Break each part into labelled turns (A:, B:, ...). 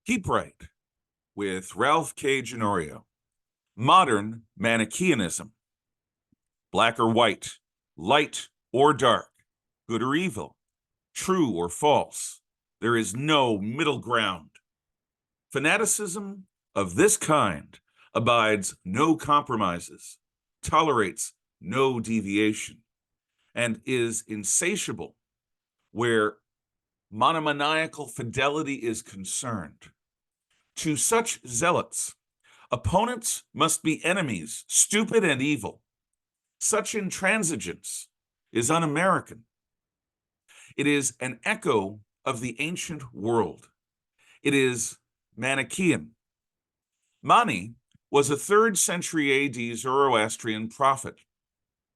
A: Keep Right with Ralph K. Ginorio. Modern Manicheanism. Black or white, light or dark, good or evil, true or false. There is no middle ground. Fanaticism of this kind abides no compromises, tolerates no deviation, and is insatiable where monomaniacal fidelity is concerned. To such zealots, opponents must be enemies, stupid and evil. Such intransigence is un-American. It is an echo of the ancient world. It is Manichean. Mani was a 3rd century AD Zoroastrian prophet.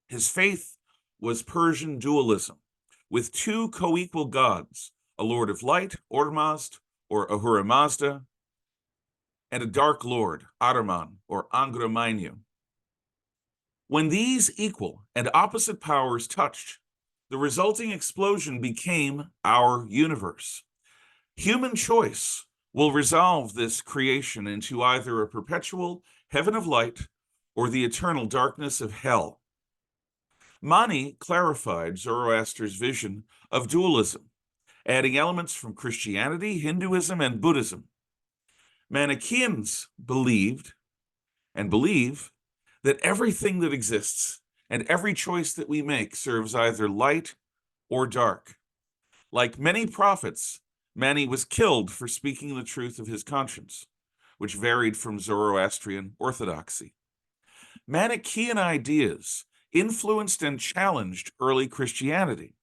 A: His faith was Persian dualism, with 2 co-equal gods, a lord of light, Ormazd, or Ahura Mazda, and a dark lord, Ahriman, or Angra Mainyu. When these equal and opposite powers touched, the resulting explosion became our universe. Human choice will resolve this creation into either a perpetual heaven of light or the eternal darkness of hell. Mani clarified Zoroaster's vision of dualism, adding elements from Christianity, Hinduism, and Buddhism. Manicheans believed and believe that everything that exists and every choice that we make serves either light or dark. Like many prophets, Mani was killed for speaking the truth of his conscience, which varied from Zoroastrian orthodoxy. Manichean ideas influenced and challenged early Christianity,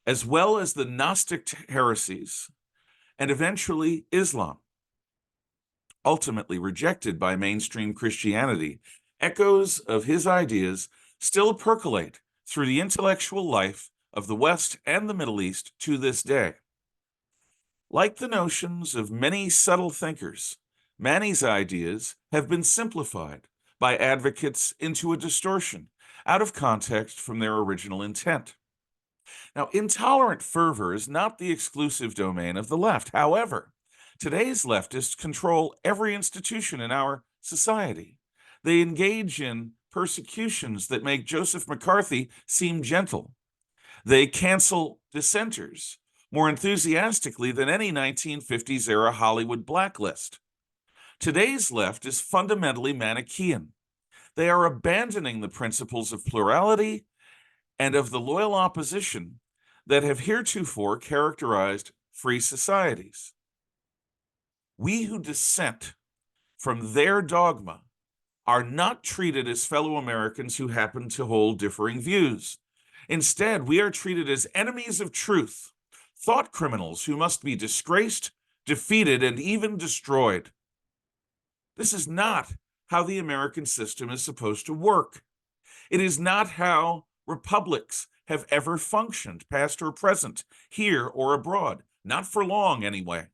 A: as well as the Gnostic heresies, and eventually Islam. Ultimately rejected by mainstream Christianity, echoes of his ideas still percolate through the intellectual life of the West and the Middle East to this day. Like the notions of many subtle thinkers, Mani's ideas have been simplified by advocates into a distortion, out of context from their original intent. Now, intolerant fervor is not the exclusive domain of the left. However, today's leftists control every institution in our society. They engage in persecutions that make Joseph McCarthy seem gentle. They cancel dissenters more enthusiastically than any 1950s-era Hollywood blacklist. Today's left is fundamentally Manichean. They are abandoning the principles of plurality and of the loyal opposition that have heretofore characterized free societies. We who dissent from their dogma are not treated as fellow Americans who happen to hold differing views. Instead, we are treated as enemies of truth, thought criminals who must be disgraced, defeated, and even destroyed. This is not how the American system is supposed to work. It is not how republics have ever functioned, past or present, here or abroad, not for long anyway.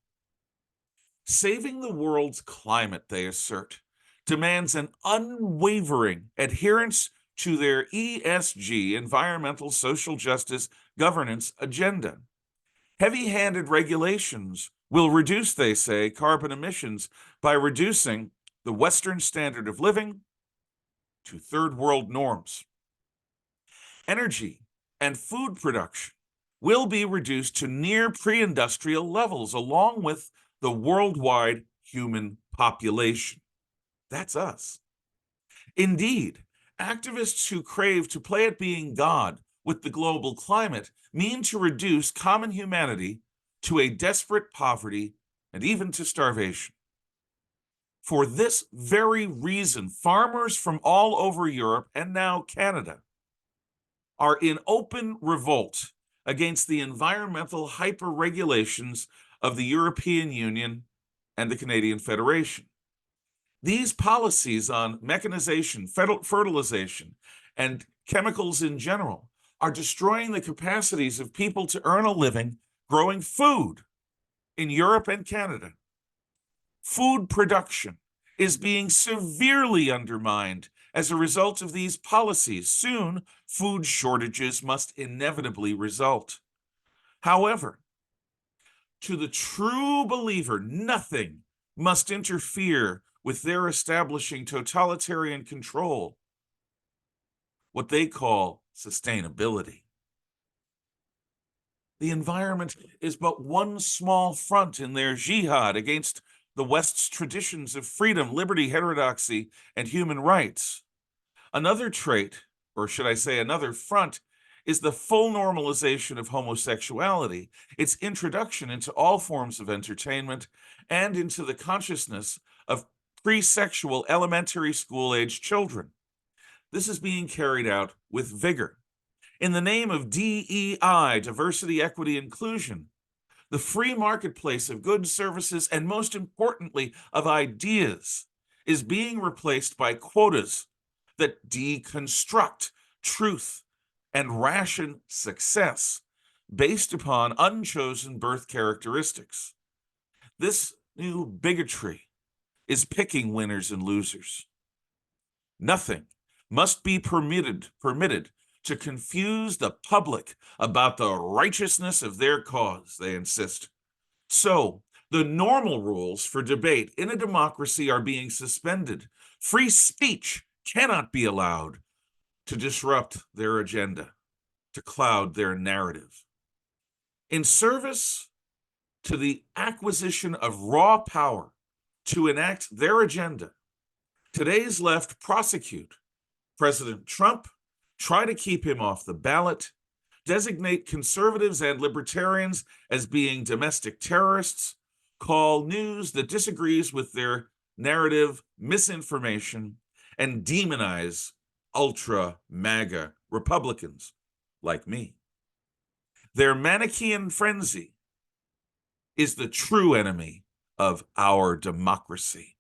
A: Saving the world's climate, they assert, demands an unwavering adherence to their ESG, environmental, social justice, governance agenda. Heavy-handed regulations will reduce, they say, carbon emissions by reducing the Western standard of living to third world norms. Energy and food production will be reduced to near pre-industrial levels, along with the worldwide human population. That's us. Indeed, activists who crave to play at being God with the global climate mean to reduce common humanity to a desperate poverty and even to starvation. For this very reason, farmers from all over Europe and now Canada are in open revolt against the environmental hyper-regulations of the European Union and the Canadian Federation. These policies on mechanization, fertilization, and chemicals in general are destroying the capacities of people to earn a living growing food in Europe and Canada. Food production is being severely undermined as a result of these policies. Soon, food shortages must inevitably result. However, To the true believer, nothing must interfere with their establishing totalitarian control, what they call sustainability. The environment is but one small front in their jihad against the West's traditions of freedom, liberty, heterodoxy, and human rights. Another trait, or should I say another front, is the full normalization of homosexuality, its introduction into all forms of entertainment and into the consciousness of pre-sexual elementary school-age children. This is being carried out with vigor. In the name of DEI, diversity, equity, inclusion, the free marketplace of goods, services, and most importantly, of ideas is being replaced by quotas that deconstruct truth and ration success based upon unchosen birth characteristics. This new bigotry is picking winners and losers. Nothing must be permitted to confuse the public about the righteousness of their cause, they insist. So, the normal rules for debate in a democracy are being suspended. Free speech cannot be allowed to disrupt their agenda, to cloud their narrative. In service to the acquisition of raw power to enact their agenda, today's left prosecute President Trump, try to keep him off the ballot, designate conservatives and libertarians as being domestic terrorists, call news that disagrees with their narrative misinformation, and demonize ultra MAGA Republicans like me. Their Manichean frenzy is the true enemy of our democracy.